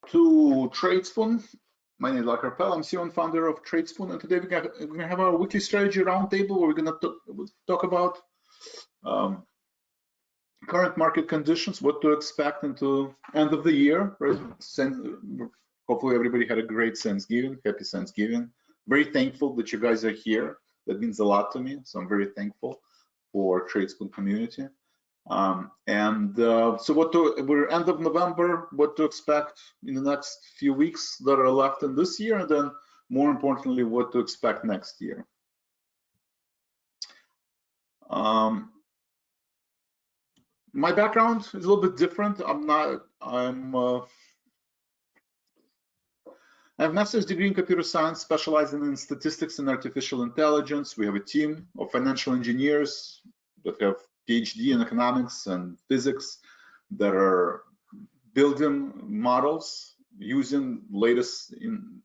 To Tradespoon. My name is Vlad Karpel. I'm CEO and founder of Tradespoon, and today we're going to have our weekly strategy roundtable where we're going to talk about current market conditions, what to expect into end of the year. Right? Hopefully everybody had a great Thanksgiving. Happy Thanksgiving. Very thankful that you guys are here. That means a lot to me. So I'm very thankful for Tradespoon community. So we're end of November, what to expect in the next few weeks that are left in this year, and then more importantly, what to expect next year. My background is a little bit different. I have a master's degree in computer science, specializing in statistics and artificial intelligence. We have a team of financial engineers that have PhD in economics and physics that are building models using latest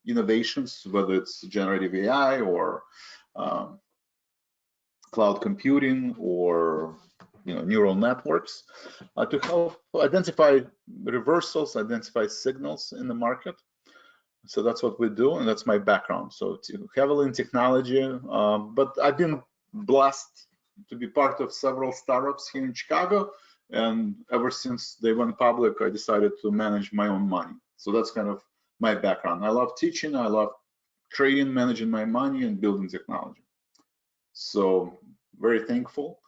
innovations, whether it's generative AI or cloud computing or neural networks to help identify reversals, identify signals in the market. So that's what we do, and that's my background. So heavily in technology, but I've been blessed to be part of several startups here in Chicago, and ever since they went public, I decided to manage my own money. So that's kind of my background. I love teaching, I love trading, managing my money, and building technology. So very thankful.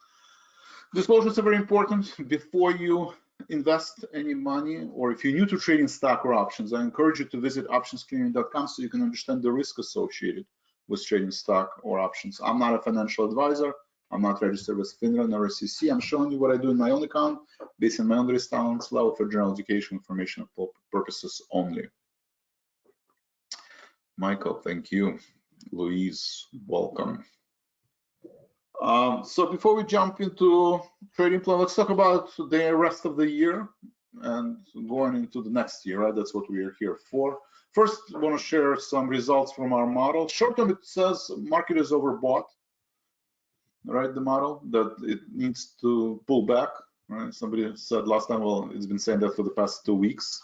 Disclosures are very important. Before you invest any money, or if you're new to trading stock or options, I encourage you to visit optionsclearing.com so you can understand the risk associated with trading stock or options. I'm not a financial advisor. I'm not registered with FINRA nor SEC. I'm showing you what I do in my own account based on my own risk tolerance level for general education information purposes only. Michael, thank you. Louise, welcome. So before we jump into trading plan, let's talk about the rest of the year and going into the next year, right? That's what we are here for. First, I want to share some results from our model. Short term, it says market is overbought. Right, the model that it needs to pull back. Right, somebody said last time, well, it's been saying that for the past 2 weeks.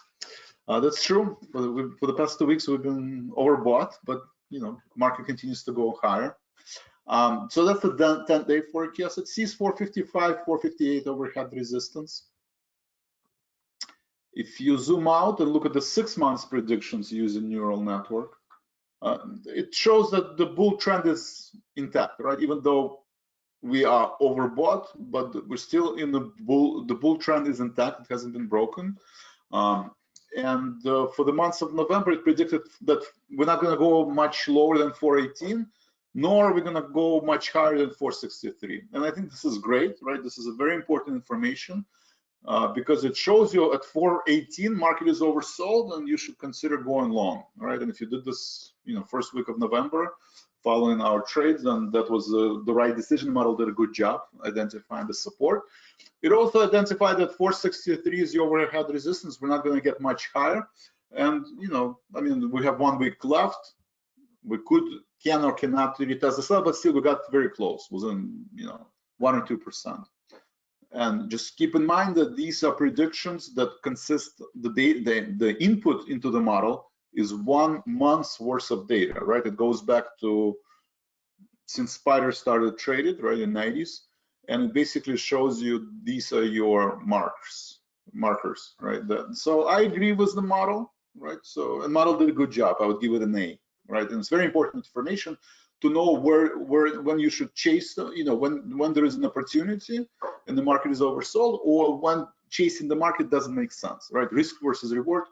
That's true. For the past 2 weeks, we've been overbought, but market continues to go higher. So that's the 10-day forecast. It sees 455, 458 overhead resistance. If you zoom out and look at the 6 months predictions using neural network, it shows that the bull trend is intact, right? Even though we are overbought, but we're still in the bull trend is intact. It hasn't been broken. For the months of November, it predicted that we're not going to go much lower than 418, nor are we going to go much higher than 463. And I think this is great, right? This is a very important information because it shows you at 418 market is oversold and you should consider going long, right? And if you did this, first week of November, following our trades, and that was the right decision. Model did a good job identifying the support. It also identified that 463 is the overhead resistance. We're not going to get much higher, and I mean, we have 1 week left. We can or cannot retest the level, but still we got very close, within 1 or 2%. And just keep in mind that these are predictions that consist the input into the model is 1 month's worth of data, right? It goes back to since Spider started traded, right, in the 90s, and it basically shows you these are your markers, right? So I agree with the model, right? So the model did a good job. I would give it an A, right? And it's very important information to know when you should chase, when there is an opportunity and the market is oversold, or when chasing the market doesn't make sense, right? Risk versus reward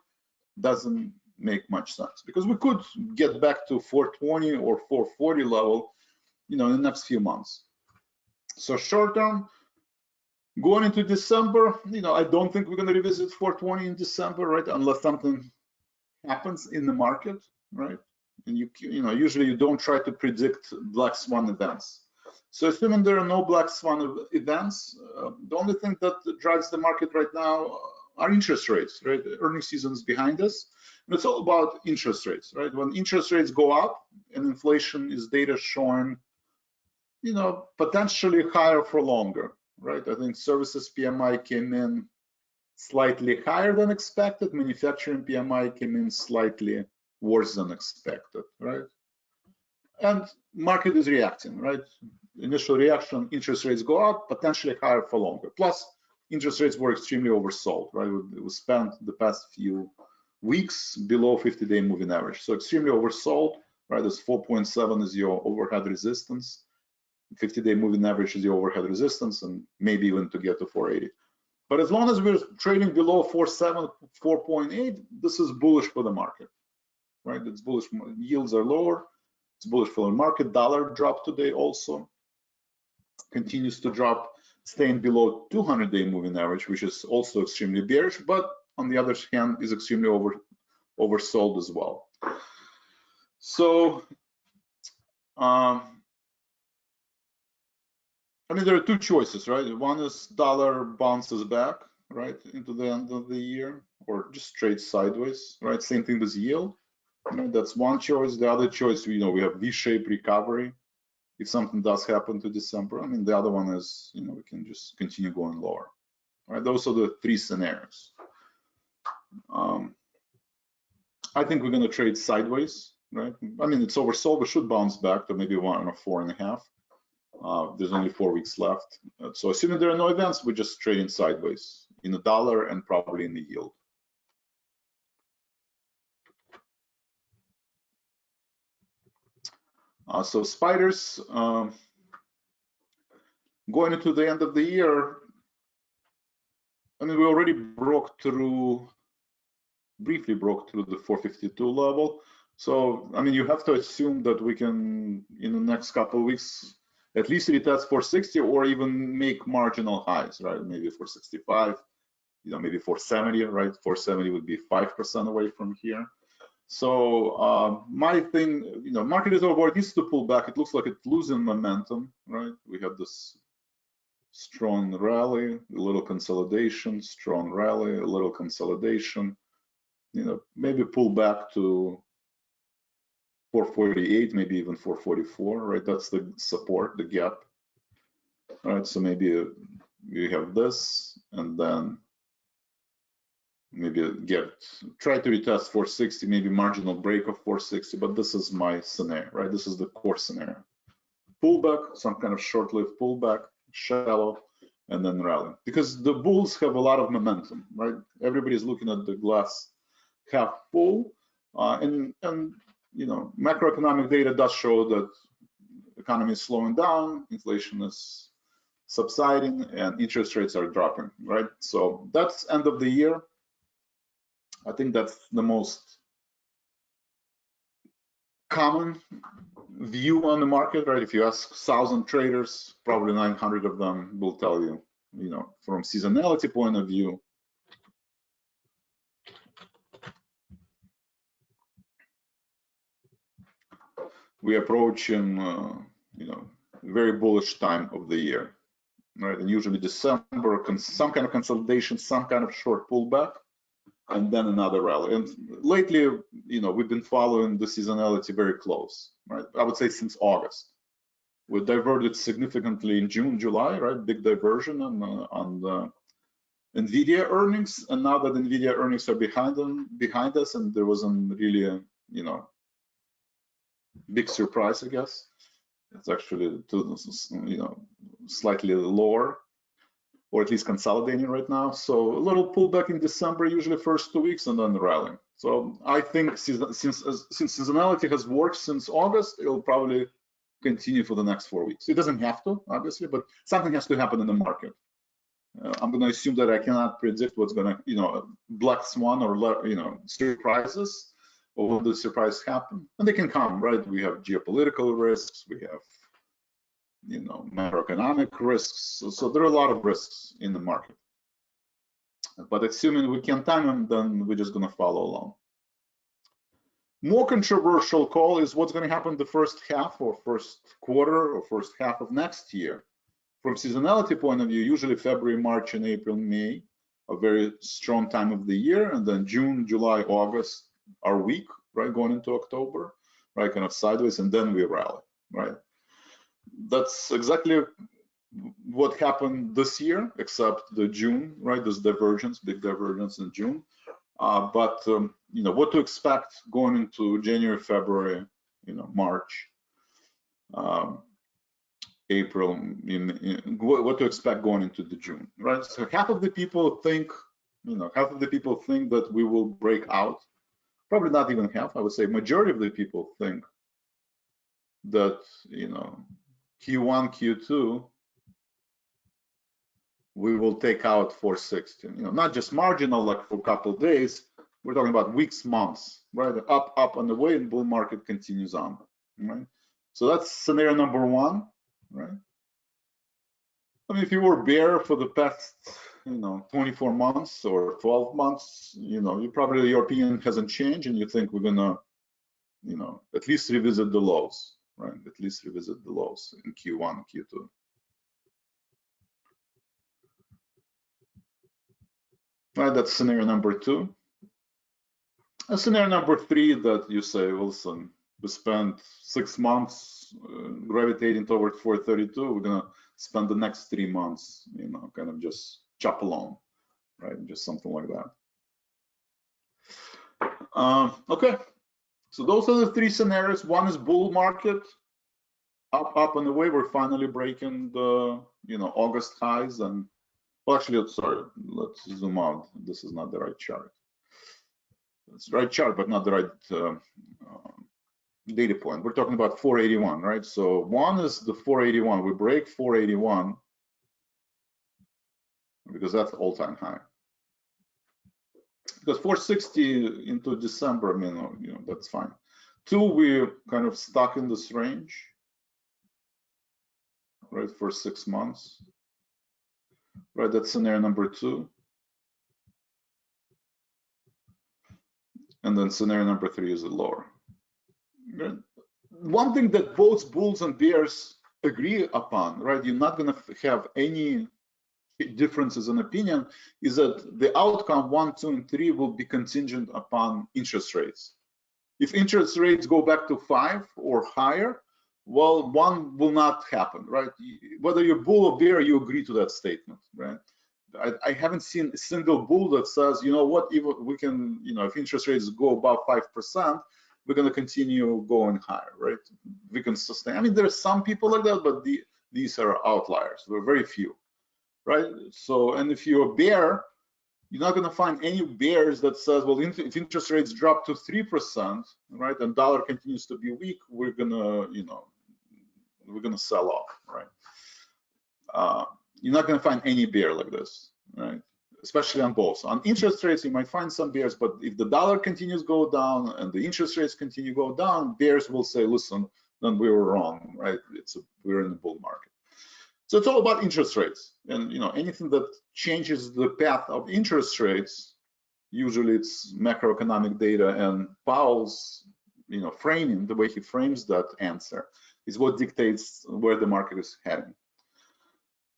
doesn't make much sense, because we could get back to 420 or 440 level, in the next few months. So short term, going into December, I don't think we're going to revisit 420 in December, right? Unless something happens in the market, right? And usually you don't try to predict black swan events. So assuming there are no black swan events, the only thing that drives the market right now are interest rates, right? The earnings season is behind us. And it's all about interest rates, right? When interest rates go up and inflation is data showing, potentially higher for longer, right? I think services PMI came in slightly higher than expected. Manufacturing PMI came in slightly worse than expected, right? And market is reacting, right? Initial reaction, interest rates go up, potentially higher for longer. Plus, interest rates were extremely oversold, right? We spent the past few weeks below 50-day moving average. So extremely oversold, right? This 4.7 is your overhead resistance. 50-day moving average is your overhead resistance, and maybe even to get to 480. But as long as we're trading below 4.7, 4.8, this is bullish for the market, right? It's bullish. Yields are lower. It's bullish for the market. Dollar dropped today also. Continues to drop, staying below 200-day moving average, which is also extremely bearish, but on the other hand is extremely oversold as well. So I mean, there are two choices, right? One is dollar bounces back, right, into the end of the year, or just trades sideways, right? Same thing with yield. Right? That's one choice. The other choice, we have V-shaped recovery. If something does happen to December, I mean, the other one is, we can just continue going lower. Right? Those are the three scenarios. I think we're going to trade sideways, right? I mean, it's oversold. We should bounce back to maybe 1 or 4.5. There's only 4 weeks left. So assuming there are no events, we're just trading sideways in the dollar and probably in the yield. So spiders, going into the end of the year, I mean, we already briefly broke through the 452 level. So, I mean, you have to assume that we can, in the next couple of weeks, at least retest 460 or even make marginal highs, right? Maybe 465, maybe 470, right? 470 would be 5% away from here. So my thing, market is overbought. It needs to pull back. It looks like it's losing momentum, right? We have this strong rally, a little consolidation, strong rally, a little consolidation. Maybe pull back to 448, maybe even 444, right? That's the support, the gap. All right, so maybe you have this, and then maybe try to retest 460, maybe marginal break of 460, but this is my scenario, right? This is the core scenario. Pullback, some kind of short-lived pullback, shallow, and then rally. Because the bulls have a lot of momentum, right? Everybody's looking at the glass half full, and macroeconomic data does show that the economy is slowing down, inflation is subsiding, and interest rates are dropping, right? So that's end of the year. I think that's the most common view on the market, right? If you ask 1,000 traders, probably 900 of them will tell you, from seasonality point of view, we approach in, very bullish time of the year, right? And usually December, some kind of consolidation, some kind of short pullback, and then another rally. And lately, we've been following the seasonality very close, right? I would say since August. We diverted significantly in June, July, right? Big diversion on the NVIDIA earnings. And now that NVIDIA earnings are behind us, and there wasn't really a, big surprise, I guess. It's actually, slightly lower, or at least consolidating right now. So a little pullback in December, usually first 2 weeks, and then the rally. So I think since seasonality has worked since August, it'll probably continue for the next 4 weeks. It doesn't have to, obviously, but something has to happen in the market. I'm going to assume that I cannot predict what's going to, black swan or, surprises, or when the surprise happen, and they can come, right? We have geopolitical risks, we have, macroeconomic risks. So there are a lot of risks in the market. But assuming we can time them, then we're just going to follow along. More controversial call is what's going to happen the first half or first quarter or first half of next year. From seasonality point of view, usually February, March, and April, May, a very strong time of the year, and then June, July, August are weak, right, going into October, right, kind of sideways, and then we rally, right? That's exactly what happened this year, except the June, right? This divergence, big divergence in June. But you know, what to expect going into January, February, you know, March, April, what to expect going into the June, right? So half of the people think, you know, half of the people think that we will break out. Probably not even half. I would say majority of the people think that, you know, Q1, Q2, we will take out 460. You know, not just marginal, like for a couple of days. We're talking about weeks, months, right? Up and away, and bull market continues on, right? So that's scenario number one, right? I mean, if you were bear for the past, you know, 24 months or 12 months, you know, you probably, your opinion hasn't changed, and you think we're gonna, you know, at least revisit the lows, right? At least revisit the lows in Q1, Q2. Right, that's scenario number two. And scenario number three, that you say, Wilson, we spent 6 months gravitating toward 432. We're gonna spend the next 3 months, you know, kind of just chop along, right? Just something like that. Okay, so those are the three scenarios. One is bull market, up and away. We're finally breaking the, you know, August highs. And well, actually, sorry, let's zoom out. This is not the right chart. It's the right chart, but not the right data point. We're talking about 481, right? So one is the 481. We break 481 because that's all-time high. Because 460 into December, I mean, you know, that's fine. Two, we're kind of stuck in this range, right, for 6 months. Right, that's scenario number two. And then scenario number three is the lower. Right? One thing that both bulls and bears agree upon, right, you're not going to have any differences in opinion, is that the outcome 1, 2, and 3 will be contingent upon interest rates. If interest rates go back to 5 or higher, well, one will not happen, right? Whether you're bull or bear, you agree to that statement, right? I haven't seen a single bull that says, you know what, even we can, you know, if interest rates go above 5%, we're going to continue going higher, right? We can sustain. I mean, there's some people like that, but these are outliers. There are very few, right? So, and if you're a bear, you're not going to find any bears that says, well, if interest rates drop to 3%, right, and dollar continues to be weak, we're gonna, you know, we're gonna sell off, right? You're not going to find any bear like this, right? Especially on both. On interest rates, you might find some bears, but if the dollar continues to go down and the interest rates continue to go down, bears will say, listen, then we were wrong, right? We're in the bull market. So it's all about interest rates, and you know, anything that changes the path of interest rates, usually it's macroeconomic data, and Powell's, you know, framing, the way he frames that answer, is what dictates where the market is heading.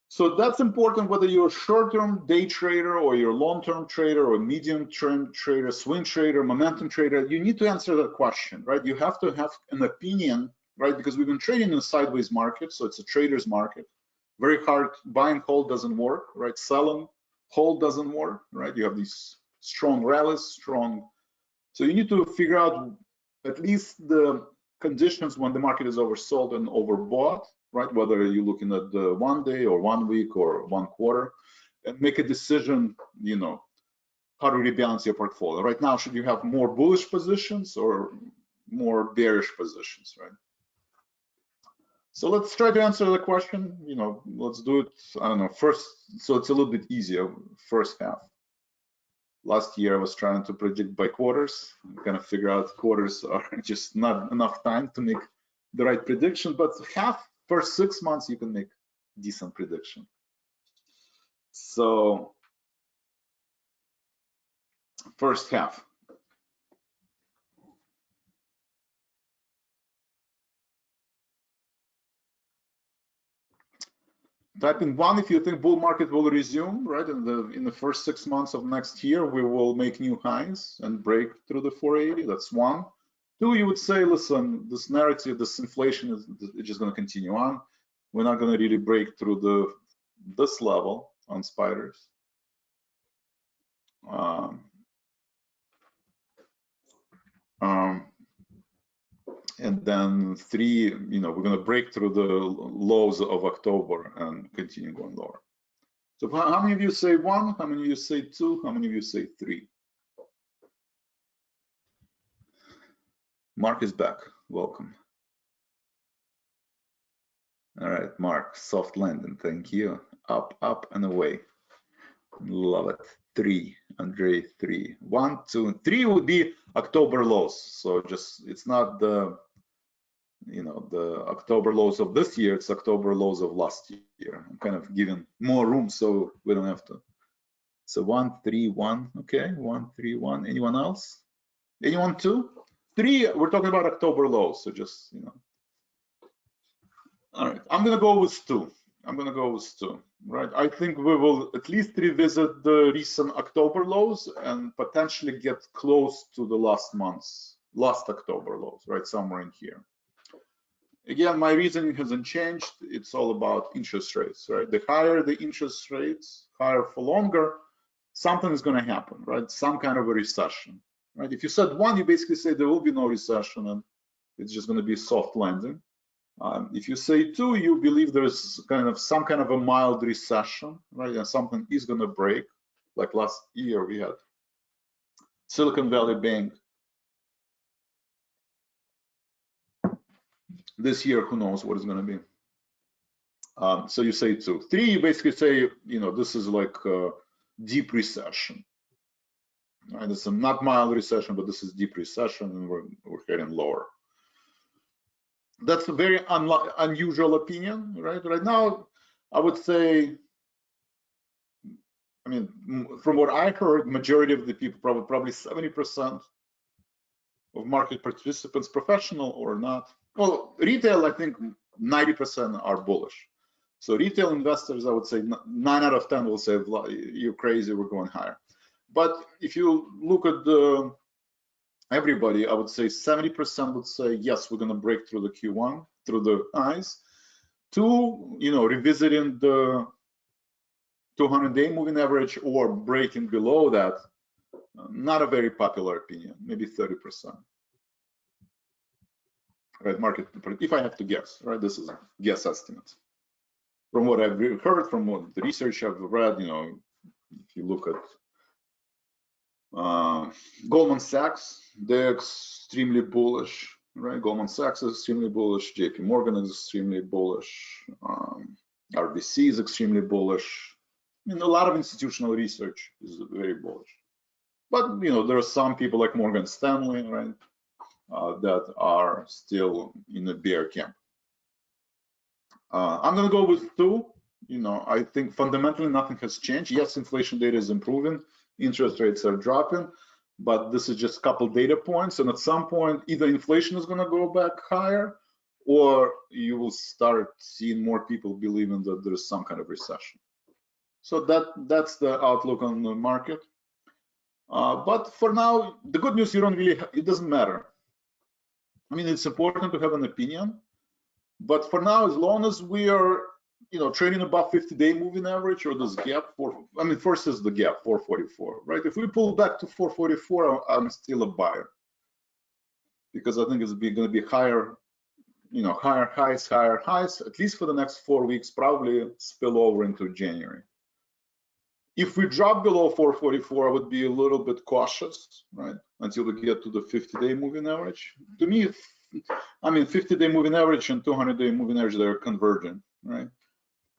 So that's important, whether you're a short-term day trader or you're a long-term trader or medium-term trader, swing trader, momentum trader. You need to answer that question, right? You have to have an opinion, right? Because we've been trading in a sideways market, so it's a trader's market. Very hard. Buy and hold doesn't work, right? Sell and hold doesn't work, right? You have these strong rallies, strong. So you need to figure out at least the conditions when the market is oversold and overbought, right? Whether you're looking at the 1 day or 1 week or 1 quarter, and make a decision, you know, how to rebalance your portfolio. Right now, should you have more bullish positions or more bearish positions, right? So let's try to answer the question, you know, let's do it, I don't know, first, so it's a little bit easier, first half. Last year, I was trying to predict by quarters, kind of figure out quarters are just not enough time to make the right prediction, but first 6 months, you can make decent prediction. So first half. Type in 1 if you think bull market will resume, right? In the first 6 months of next year, we will make new highs and break through the 480. That's 1. 2, you would say, listen, this narrative, this inflation is just going to continue on. We're not going to really break through this level on spiders. And then 3, we're going to break through the lows of October and continue going lower. So how many of you say 1? How many of you say 2? How many of you say 3? Mark is back. Welcome. All right, Mark, soft landing. Thank you. Up, up, and away. Love it. 3, Andre, 3. 1, 2, 3 would be October lows. So just, it's not the, the October lows of this year, it's October lows of last year. I'm kind of giving more room so we don't have to. So 1, 3, 1. Okay, 1, 3, 1. Anyone else? Anyone 2? 3, we're talking about October lows. So just, All right, I'm gonna go with 2. Right? I think we will at least revisit the recent October lows and potentially get close to the last October lows, right? Somewhere in here. Again, my reasoning hasn't changed. It's all about interest rates, right? The higher the interest rates, higher for longer, something is gonna happen, right? Some kind of a recession, right? If you said 1, you basically say there will be no recession and it's just gonna be a soft landing. If you say 2, you believe there's some kind of a mild recession, right? And something is going to break, like last year we had Silicon Valley Bank. This year, who knows what it's going to be. So you say 2. 3, you basically say, this is like a deep recession. Right? It's a not mild recession, but this is deep recession, and we're heading lower. That's a very unusual opinion, right? Right now, I would say, from what I heard, majority of the people, probably 70% of market participants, professional or not. Well, retail, I think 90% are bullish. So retail investors, I would say 9 out of 10 will say, you're crazy, we're going higher. But if you look at everybody, I would say 70% would say, yes, we're going to break through the Q1, through the highs. 2, revisiting the 200-day moving average or breaking below that, not a very popular opinion, maybe 30%. Right, market, if I have to guess, right, this is a guess estimate. From what I've heard, from what the research I've read, if you look at Goldman Sachs, they're extremely bullish, right? Goldman Sachs is extremely bullish. JP Morgan is extremely bullish. RBC is extremely bullish. A lot of institutional research is very bullish. But, there are some people like Morgan Stanley, right, that are still in the bear camp. I'm going to go with 2. I think fundamentally nothing has changed. Yes, inflation data is improving. Interest rates are dropping, but this is just a couple data points. And at some point, either inflation is going to go back higher, or you will start seeing more people believing that there's some kind of recession. So that's the outlook on the market. But for now, the good news, it doesn't matter. It's important to have an opinion, but for now, as long as we are trading above 50-day moving average or this gap, first is the gap, 444, right? If we pull back to 444, I'm still a buyer because I think it's going to be higher, higher highs, at least for the next 4 weeks, probably spill over into January. If we drop below 444, I would be a little bit cautious, right? Until we get to the 50-day moving average. To me, 50-day moving average and 200-day moving average, they're converging, right?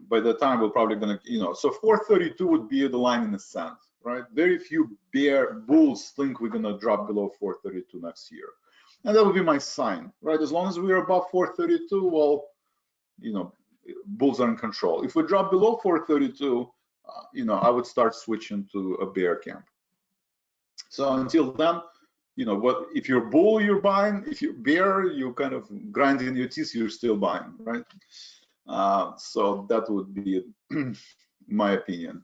By the time we're probably going to, so 432 would be the line in the sand, right? Very few bulls think we're going to drop below 432 next year. And that would be my sign, right? As long as we're above 432, well, bulls are in control. If we drop below 432, I would start switching to a bear camp. So until then, if you're bull, you're buying. If you're bear, you're kind of grinding your teeth, you're still buying, right? So that would be my opinion.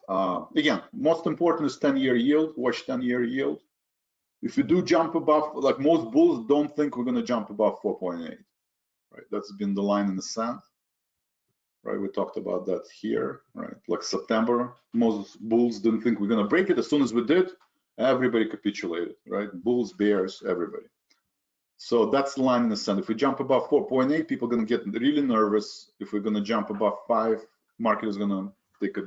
Again, most important is 10-year yield. Watch 10-year yield. If you do jump above, like most bulls don't think we're going to jump above 4.8. right? That's been the line in the sand, right? We talked about that here, right? Like September, most bulls didn't think we're going to break it. As soon as we did, everybody capitulated, right? Bulls, bears, everybody. So that's the line in the sand. If we jump above 4.8, people are going to get really nervous. If we're going to jump above 5, market is going to take a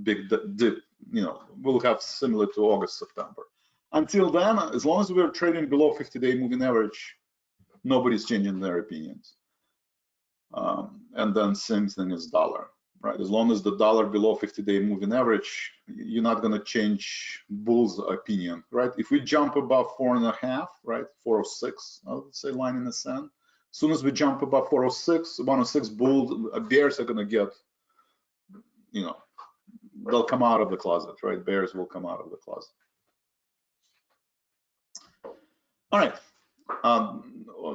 big dip. You know, we'll have similar to August, September. Until then, as long as we're trading below 50-day moving average, nobody's changing their opinions. And then same thing is dollar, right? As long as the dollar below 50-day moving average, you're not going to change bull's opinion, right? If we jump above 4.5, right, 406, I would say line in the sand. As soon as we jump above 406, 106, bulls, bears are going to get, you know, they'll come out of the closet, right? Bears will come out of the closet. All right.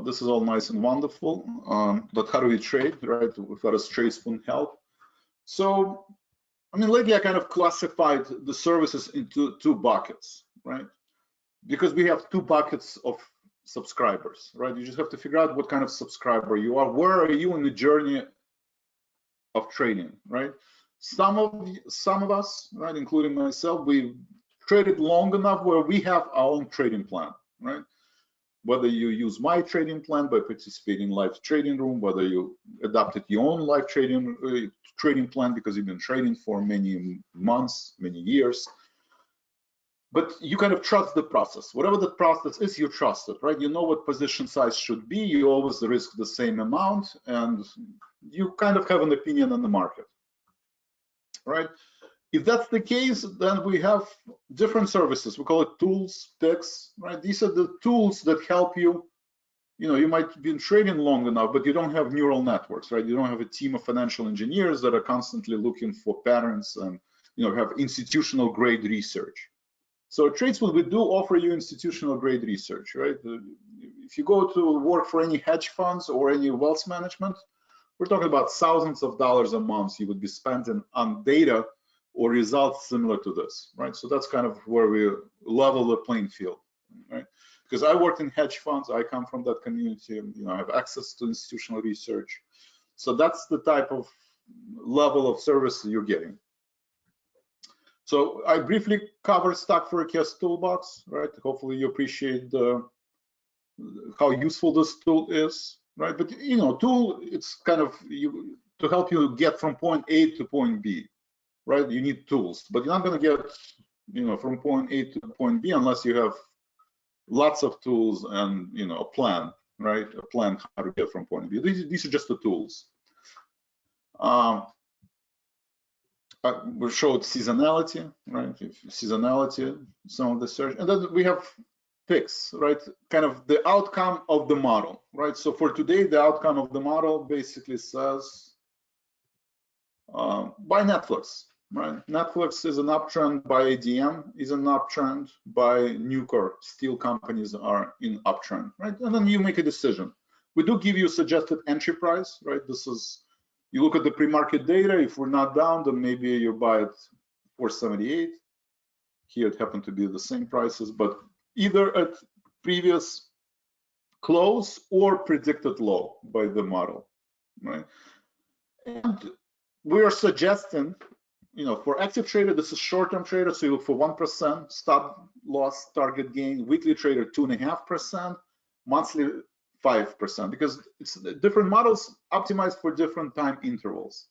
This is all nice and wonderful, but how do we trade, right? How does Tradespoon help? So, I mean, lately I kind of classified the services into 2 buckets, right? Because we have 2 buckets of subscribers, right? You just have to figure out what kind of subscriber you are. Where are you in the journey of trading, right? Some of us, right, including myself, we traded long enough where we have our own trading plan, right? Whether you use my trading plan by participating in live trading room, whether you adopted your own live trading plan because you've been trading for many months, many years, but you kind of trust the process. Whatever the process is, you trust it, right? You know what position size should be. You always risk the same amount, and you kind of have an opinion on the market, right? If that's the case, then we have different services. We call it tools, picks, right? These are the tools that help you. You know, you might be trading long enough, but you don't have neural networks, right? You don't have a team of financial engineers that are constantly looking for patterns and, you know, have institutional grade research. So at Tradespoon, we do offer you institutional grade research, right? If you go to work for any hedge funds or any wealth management, we're talking about thousands of dollars a month you would be spending on data or results similar to this, right? So that's kind of where we level the playing field, right? Because I worked in hedge funds, I come from that community, you know, I have access to institutional research. So that's the type of level of service you're getting. So I briefly covered stock forecast toolbox, right? Hopefully you appreciate how useful this tool is, right? But you know, tool, it's kind of to help you get from point A to point B. Right, you need tools, but you're not going to get, you know, from point A to point B unless you have lots of tools and, you know, a plan, right? A plan how to get from point B. These are just the tools. We showed seasonality, right? Seasonality, some of the search, and then we have picks, right? Kind of the outcome of the model, right? So for today, the outcome of the model basically says buy Netflix. Right, Netflix is an uptrend, by ADM is an uptrend, by Nucor, steel companies are in uptrend, right? And then you make a decision. We do give you a suggested entry price, right? This is, you look at the pre-market data. If we're not down, then maybe you buy at 478. Here it happened to be the same prices, but either at previous close or predicted low by the model, right? And we are suggesting, you know, for active trader, this is short-term trader, so you look for 1% stop loss target gain. Weekly trader 2.5%, monthly 5%, because it's different models optimized for different time intervals.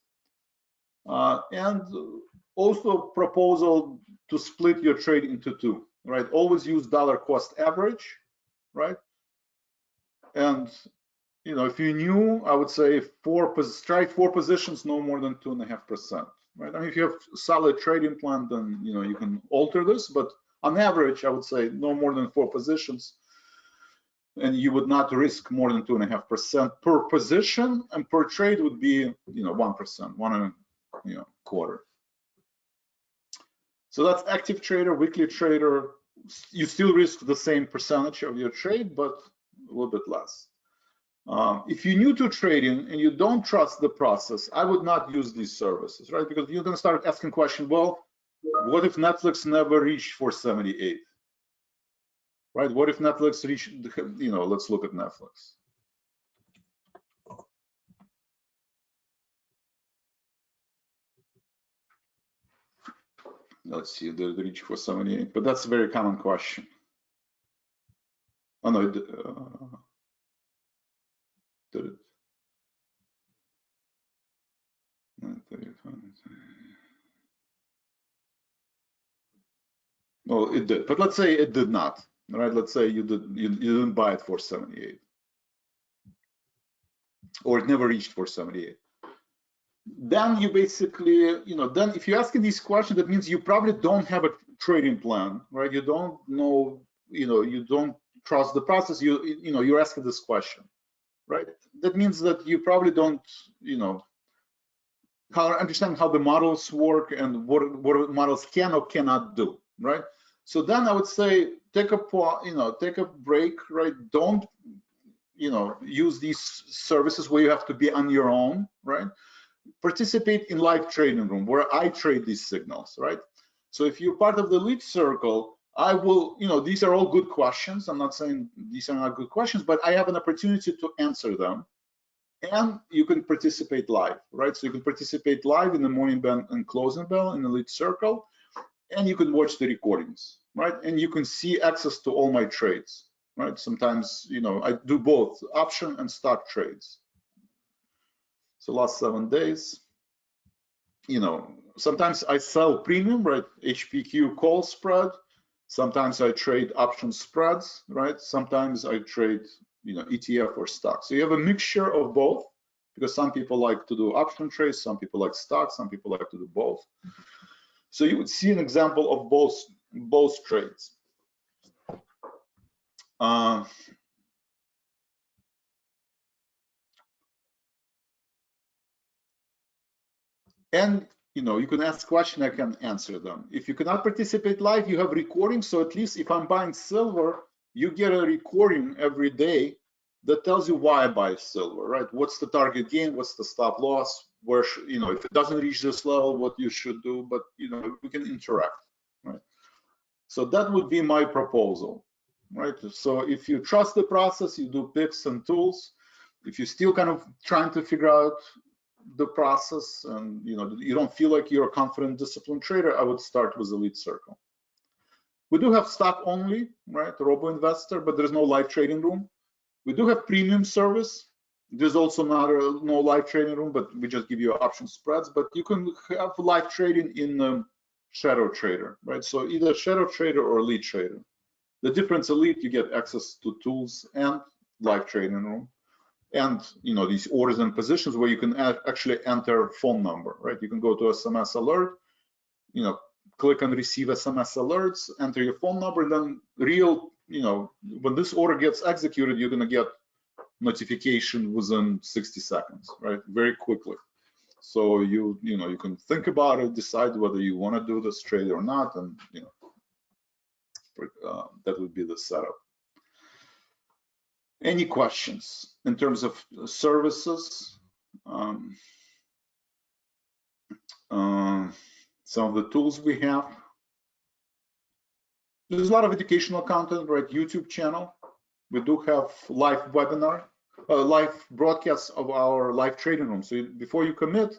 And also proposal to split your trade into 2, right? Always use dollar cost average, right? And you know, if you're new, I would say try 4 positions, no more than 2.5%. Right? I mean, if you have a solid trading plan, then you know you can alter this. But on average, I would say no more than 4 positions, and you would not risk more than 2.5% per position, and per trade would be 1%, 1.25. So that's active trader, weekly trader. You still risk the same percentage of your trade, but a little bit less. If you're new to trading and you don't trust the process, I would not use these services, right? Because you're going to start asking questions, well, what if Netflix never reached 478? Right? What if Netflix reached, let's look at Netflix. Let's see, did it reach 478? But that's a very common question. Oh no, did it? Well, it did, but let's say it did not. All right, let's say you didn't buy it for 78, or it never reached 478. Then you basically, then if you're asking these questions, that means you probably don't have a trading plan, right? You don't know, you don't trust the process. You're asking this question, right? That means that you probably don't, understand how the models work and what models can or cannot do, right? So then I would say take a break, right? Don't, use these services where you have to be on your own, right? Participate in live trading room where I trade these signals, right? So if you're part of the lead circle, I will, these are all good questions. I'm not saying these are not good questions, but I have an opportunity to answer them. And you can participate live, right? So you can participate live in the morning bell and closing bell in the lead circle, and you can watch the recordings, right? And you can see access to all my trades, right? Sometimes, I do both option and stock trades. So last 7 days, sometimes I sell premium, right? HPQ call spread. Sometimes I trade option spreads, right? Sometimes I trade, ETF or stock. So you have a mixture of both, because some people like to do option trades, some people like stocks, some people like to do both. So you would see an example of both trades. And you can ask questions, I can answer them. If you cannot participate live, you have recordings. So at least if I'm buying silver, you get a recording every day that tells you why I buy silver, right? What's the target gain? What's the stop loss? Where if it doesn't reach this level, what you should do. But we can interact, right? So that would be my proposal, right? So if you trust the process, you do picks and tools. If you're still kind of trying to figure out the process and you don't feel like you're a confident, disciplined trader, I would start with the lead circle. We do have stock only, right? Robo investor, but there's no live trading room. We do have premium service. There's also no live trading room, but we just give you option spreads. But you can have live trading in shadow trader, right? So either shadow trader or lead trader. The difference elite, you get access to tools and live trading room. And these orders and positions where you can actually enter phone number, right? You can go to SMS alert, click on receive SMS alerts, enter your phone number, and then when this order gets executed, you're gonna get notification within 60 seconds, right? Very quickly. So you can think about it, decide whether you want to do this trade or not, and that would be the setup. Any questions in terms of services? Some of the tools we have. There's a lot of educational content, right? YouTube channel. We do have live webinar, live broadcasts of our live trading room. So before you commit,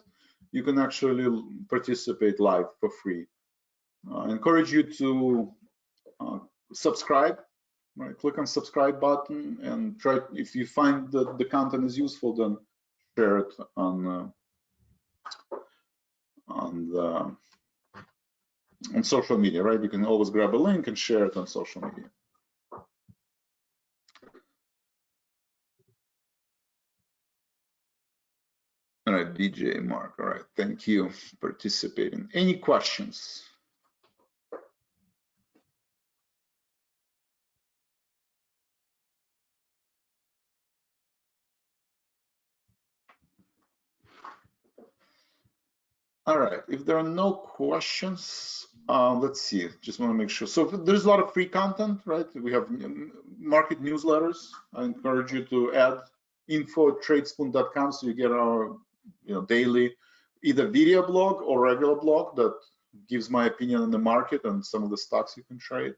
you can actually participate live for free. I encourage you to subscribe. Right, click on subscribe button and try. If you find that the content is useful, then share it on social media. Right, you can always grab a link and share it on social media. All right, DJ Mark. All right, thank you for participating. Any questions? All right, if there are no questions, let's see, just want to make sure. So there's a lot of free content, right? We have market newsletters. I encourage you to add info@tradespoon.com so you get our daily either video blog or regular blog that gives my opinion on the market and some of the stocks you can trade.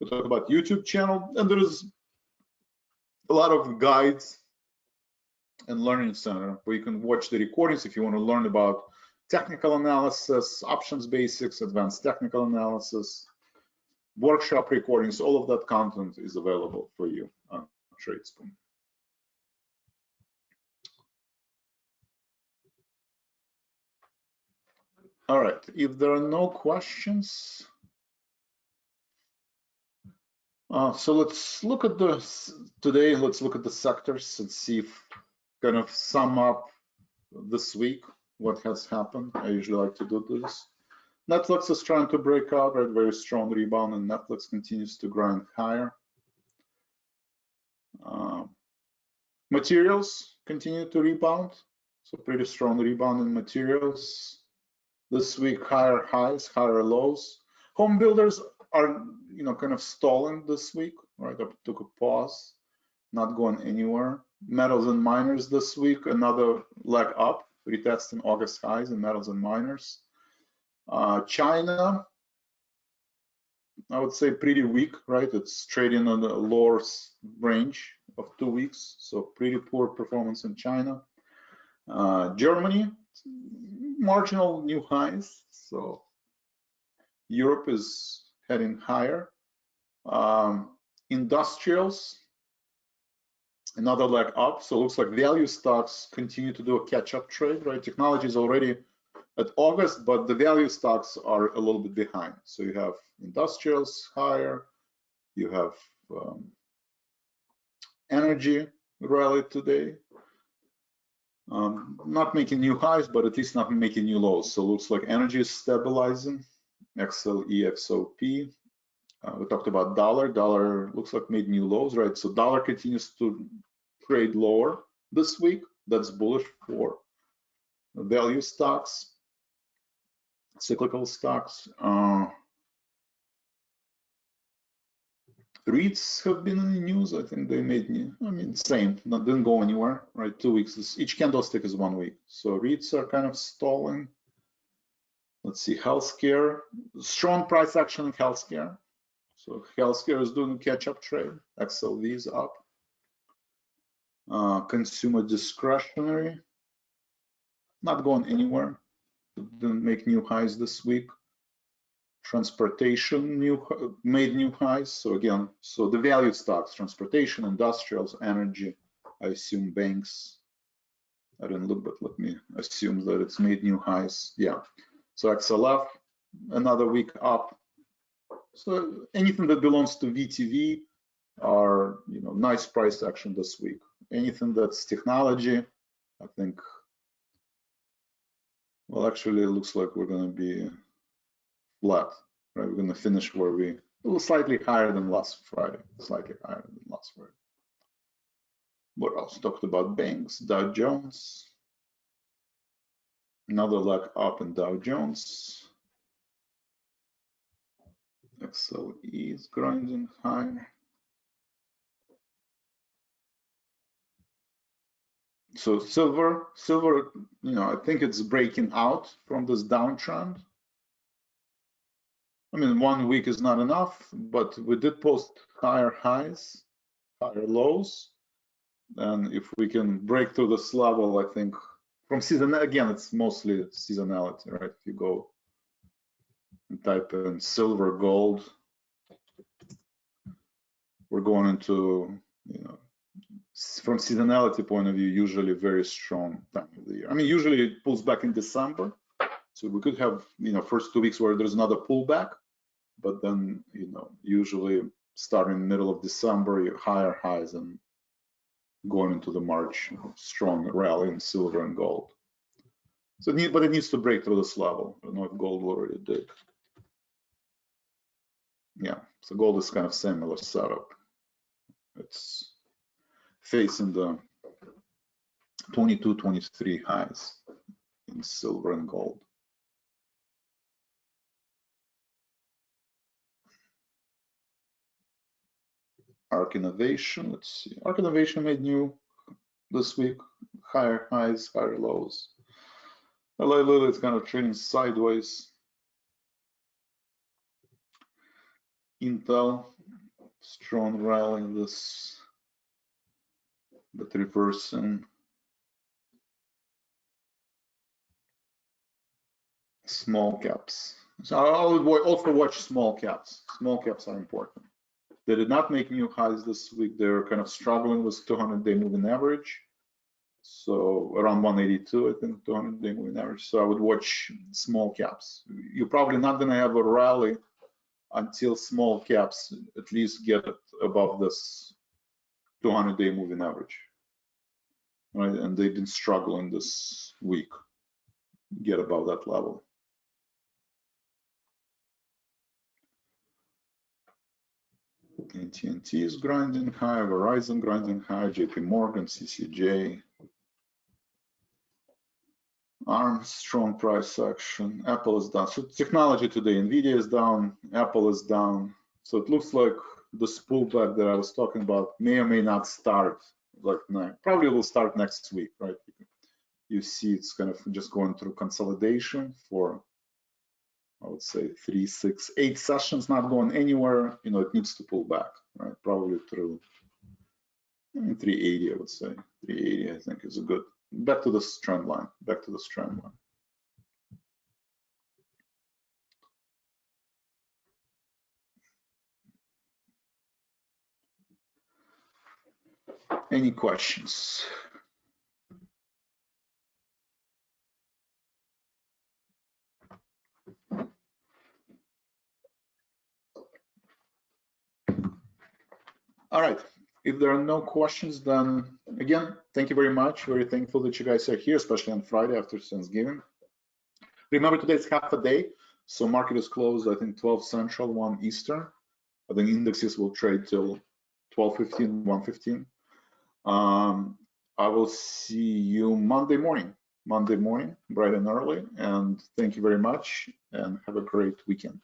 We talk about YouTube channel, and there is a lot of guides and learning center where you can watch the recordings if you want to learn about technical analysis, options basics, advanced technical analysis, workshop recordings, all of that content is available for you on Tradespoon. All right, if there are no questions, so let's look at today, let's look at the sectors and see if kind of sum up this week what has happened. I usually like to do this. Netflix is trying to break out, right? Very strong rebound, and Netflix continues to grind higher. Materials continue to rebound, so pretty strong rebound in materials. This week, higher highs, higher lows. Home builders are, kind of stalling this week, right? I took a pause, not going anywhere. Metals and miners this week, another leg up, retesting August highs in metals and miners. China, I would say pretty weak, right? It's trading on the lower range of 2 weeks, so pretty poor performance in China. Germany, marginal new highs, so Europe is heading higher. Industrials, another leg up, so it looks like value stocks continue to do a catch-up trade, right? Technology is already at August, but the value stocks are a little bit behind. So you have industrials higher, you have energy rally today, not making new highs, but at least not making new lows. So it looks like energy is stabilizing, XLE, XOP. We talked about dollar. Dollar looks like made new lows, right? So dollar continues to trade lower this week. That's bullish for value stocks, cyclical stocks. REITs have been in the news. I think they made new, same, didn't go anywhere, right? 2 weeks, each candlestick is 1 week. So REITs are kind of stalling. Let's see, healthcare, strong price action in healthcare. So healthcare is doing a catch-up trade. XLV is up. Consumer discretionary, not going anywhere. Didn't make new highs this week. Transportation made new highs. So again, so the value stocks, transportation, industrials, energy, I assume banks. I didn't look, but let me assume that it's made new highs. Yeah. So XLF, another week up. So anything that belongs to VTV are, nice price action this week. Anything that's technology, I think, well, actually, it looks like we're going to be flat, right? We're going to finish where we a little slightly higher than last Friday, slightly higher than last Friday. What else? Talked about banks, Dow Jones, another leg up in Dow Jones. XLE is grinding higher. So silver, I think it's breaking out from this downtrend. 1 week is not enough, but we did post higher highs, higher lows. And if we can break through this level, I think from season, again, it's mostly seasonality, right? If you go and type in silver, gold, we're going into, from seasonality point of view, usually very strong time of the year. Usually it pulls back in December. So we could have, first 2 weeks where there's another pullback, but then, usually starting middle of December, you higher highs and going into the March, strong rally in silver and gold. So, but it needs to break through this level. I don't know if gold already did. Yeah, so gold is kind of similar setup. It's facing the 22, 23 highs in silver and gold. ARK Innovation, let's see. ARK Innovation made new this week, higher highs, higher lows. Eli Lilly is kind of trading sideways. Intel, strong rally in this, but reversing. Small caps. So I'll also watch small caps. Small caps are important. They did not make new highs this week. They're kind of struggling with 200-day moving average. So around 182, I think, 200-day moving average. So I would watch small caps. You're probably not going to have a rally until small caps at least get above this 200-day moving average. Right? And they've been struggling this week. Get above that level. AT&T is grinding high, Verizon grinding high, JP Morgan, CCJ. ARM, strong price action. Apple is down. So technology today, NVIDIA is down, Apple is down. So it looks like this pullback that I was talking about may or may not start like now. Probably will start next week, right? You see it's kind of just going through consolidation for, I would say, 3, 6, 8 sessions, not going anywhere. You know, it needs to pull back, right? Probably through 380, I would say. 380, I think, is a good. Back to this trend line. Back to this trend line. Any questions? All right. If there are no questions, then again, thank you very much. Very thankful that you guys are here, especially on Friday after Thanksgiving. Remember, today is half a day, so market is closed, I think, 12 Central, 1 Eastern. I think indexes will trade till 12:15, 1:15. I will see you Monday morning, bright and early. And thank you very much, and have a great weekend.